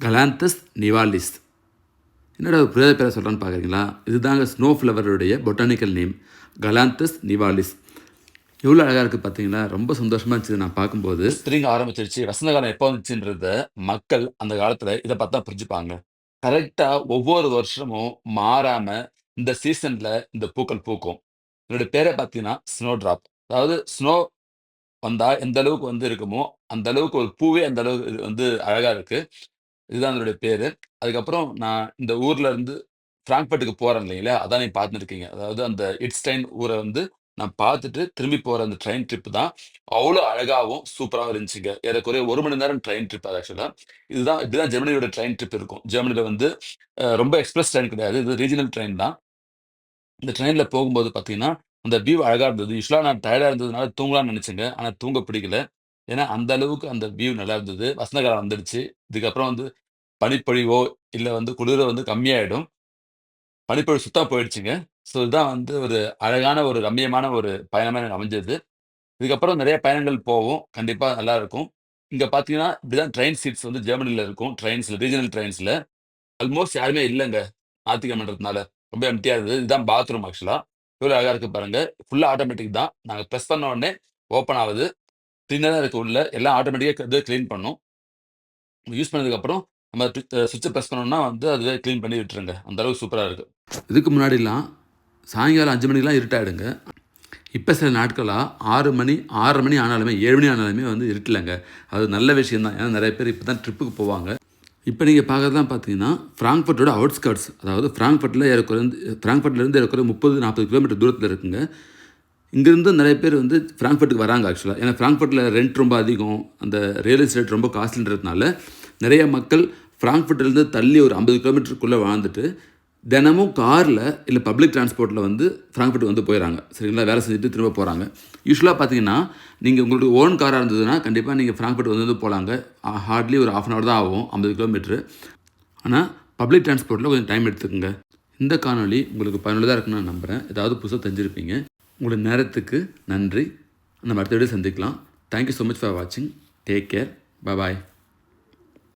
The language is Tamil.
கலாந்தஸ் நிவாலிஸ். என்னடா புரியாத பேரை சொல்கிறான்னு பார்க்குறீங்களா? இதுதாங்க ஸ்னோ ஃப்ளவருடைய பொட்டானிக்கல் நேம், கலாந்தஸ் நிவாலிஸ். எவ்வளோ அழகாக இருக்குது பார்த்தீங்களா? ரொம்ப சந்தோஷமாக இருந்துச்சு நான் பார்க்கும்போது. ஸ்ப்ரிங் ஆரம்பிச்சிருச்சு, வசந்த காலம் எப்போ வந்துச்சுன்றத மக்கள் அந்த காலத்தில் இதை பார்த்து தான் புரிஞ்சுப்பாங்க. கரெக்டாக ஒவ்வொரு வருஷமும் மாறாம இந்த சீசன்ல இந்த பூக்கள் பூக்கும். என்னோட பேரை பார்த்தீங்கன்னா ஸ்னோ டிராப். அதாவது ஸ்னோ வந்தா எந்த அளவுக்கு இருக்குமோ, அந்த அளவுக்கு ஒரு பூவே அந்த அளவுக்கு இது அழகா இருக்கு. இதுதான் அதனுடைய பேரு. அதுக்கப்புறம் நான் இந்த ஊர்ல இருந்து ஃப்ராங்க்ஃபர்ட்டுக்கு போறேன் இல்லைங்களா? அதான் நீங்க பார்த்துருக்கீங்க. அதாவது அந்த இட்ஸ்டைன் ஊர நான் பார்த்துட்டு திரும்பி போற அந்த ட்ரெயின் ட்ரிப் தான். அவ்ளோ அழகாவும், சூப்பராவும் இருந்துச்சுங்க. ஏறக்குறைய 1 மணி நேரம் ட்ரெயின் ட்ரிப் அது ஆக்சுவலா. இப்படிதான் ஜெர்மனியோட ட்ரெயின் ட்ரிப் இருக்கும். ஜெர்மனில ரொம்ப எக்ஸ்பிரஸ் ட்ரெயின் கிடையாது. இது ரீஜினல் ட்ரெயின் தான். இந்த ட்ரெயின்ல போகும்போது பார்த்தீங்கன்னா, அந்த வியூ அழகா இருந்தது. யூசுவலா நான் டயர்டா இருந்ததுனால தூங்கலாம்னு நெனச்சேங்க. ஆனா தூங்க பிடிக்கல. ஏன்னா, அந்த அளவுக்கு அந்த வியூ நல்லா இருந்தது. வசந்த காலம் வந்துடுச்சு. இதுக்கப்புறம் பனிப்பொழிவோ, இல்ல குளிரோ கம்மியாயிடும். பனிப்பொழிவு சுத்தமா போயிடுச்சுங்க. ஸோ இதுதான் ஒரு அழகான ஒரு ரம்மியமான ஒரு பயணமா எனக்கு அமைஞ்சது. இதுக்கப்புறம் நெறைய பயணங்கள் போவோம். கண்டிப்பா நல்லாருக்கும். இங்க பார்த்தீங்கன்னா, இப்படிதான் ட்ரெயின் சீட்ஸ் ஜெர்மனில இருக்கும். ட்ரெயின்ஸ்ல ரீஜினல் ட்ரெயின்ஸ்ல. ஆல்மோஸ்ட் யாருமே இல்லங்க. ஞாயித்துக்கிழமைன்றதுனால. ரொம்ப எம்ப்டியா இருந்தது. இதுதான் பாத்ரூம் ஆக்சுவலா. எவ்வளோ அழகா இருக்கு பாருங்க. ஃபுல்லா ஆட்டோமேட்டிக் தான். நாங்க பிரஸ் பண்ண உடனே ஓப்பன் ஆவுது. கிளீனா தான் இருக்கு உள்ள. எல்லாம் ஆட்டோமேட்டிக்கா கிளீன் பண்ணும். யூஸ் பண்ணதுக்கப்புறம் நம்ம ஸ்விட்ச பிரஸ் பண்ணோம்னா அதுவே கிளீன் பண்ணி விட்டுருங்க. அந்த அளவுக்கு சூப்பரா இருக்கு. இதுக்கு முன்னாடிலாம் சாயங்காலம் 5 மணிக்கெல்லாம் இருட்டாயிடுங்க. இப்போ சில நாட்களா 6 மணி, 6:30 மணி ஆனாலுமே, 7 மணி ஆனாலுமே இருட்டலங்க. அது நல்ல விஷயம் தான். ஏன்னா நெறைய பேர் இப்போ தான் ட்ரிப்புக்கு போவாங்க. இப்போ நீங்க பார்க்குறதெல்லாம் பார்த்தீங்கன்னா, ஃப்ராங்க்ஃபர்ட்டோட அவுட்ஸ்கர்ட்ஸ். அதாவது ஃப்ராங்க்ஃபர்ட்லேருந்து ஏறக்குறைய 30, 40 கிலோமீட்டர் தூரத்தில இருக்குங்க. இங்கேருந்து நெறைய பேர் ஃப்ராங்க்ஃபர்ட்டுக்கு வராங்க ஆக்சுவலா. ஏன்னா ஃப்ராங்க்ஃபர்ட்ல ரெண்ட் ரொம்ப அதிகம். அந்த ரியல் எஸ்டேட் ரொம்ப காஸ்ட்லின்றதுனால, நிறைய மக்கள் ஃப்ராங்க்ஃபர்ட்லேருந்து தள்ளி ஒரு 50 கிலோமீட்டருக்குள்ள வாழ்ந்துட்டு, தினமும் கார்ல இல்ல பப்ளிக் டிரான்ஸ்போர்ட்ல ஃப்ராங்க்ஃபர்ட் போயிறாங்க. சரிங்களா? வேலை செஞ்சுட்டு திரும்ப போறாங்க. யூசுவலா பார்த்தீங்கன்னா, நீங்க உங்களுக்கு ஓன் காரா இருந்ததுன்னா, கண்டிப்பா நீங்க ஃப்ராங்க்ஃபர்ட் போலாங்க. ஹார்ட்லி ஒரு 1/2 அன் ஹவர் தான் ஆகும். 50 கிலோமீட்டரு. ஆனா, பப்ளிக் டிரான்ஸ்போர்ட்ல கொஞ்சம் டைம் எடுத்துக்கங்க. இந்த காணொளி உங்களுக்கு பயனுள்ளதா இருக்குன்னு நான் நம்புறேன். ஏதாவது புதுசா தெரிஞ்சிருப்பீங்க. உங்களோட நேரத்துக்கு நன்றி. நம்ம அடுத்த வீடியோல சந்திக்கலாம். Thank you so much for வாட்சிங். Take care. பாய்.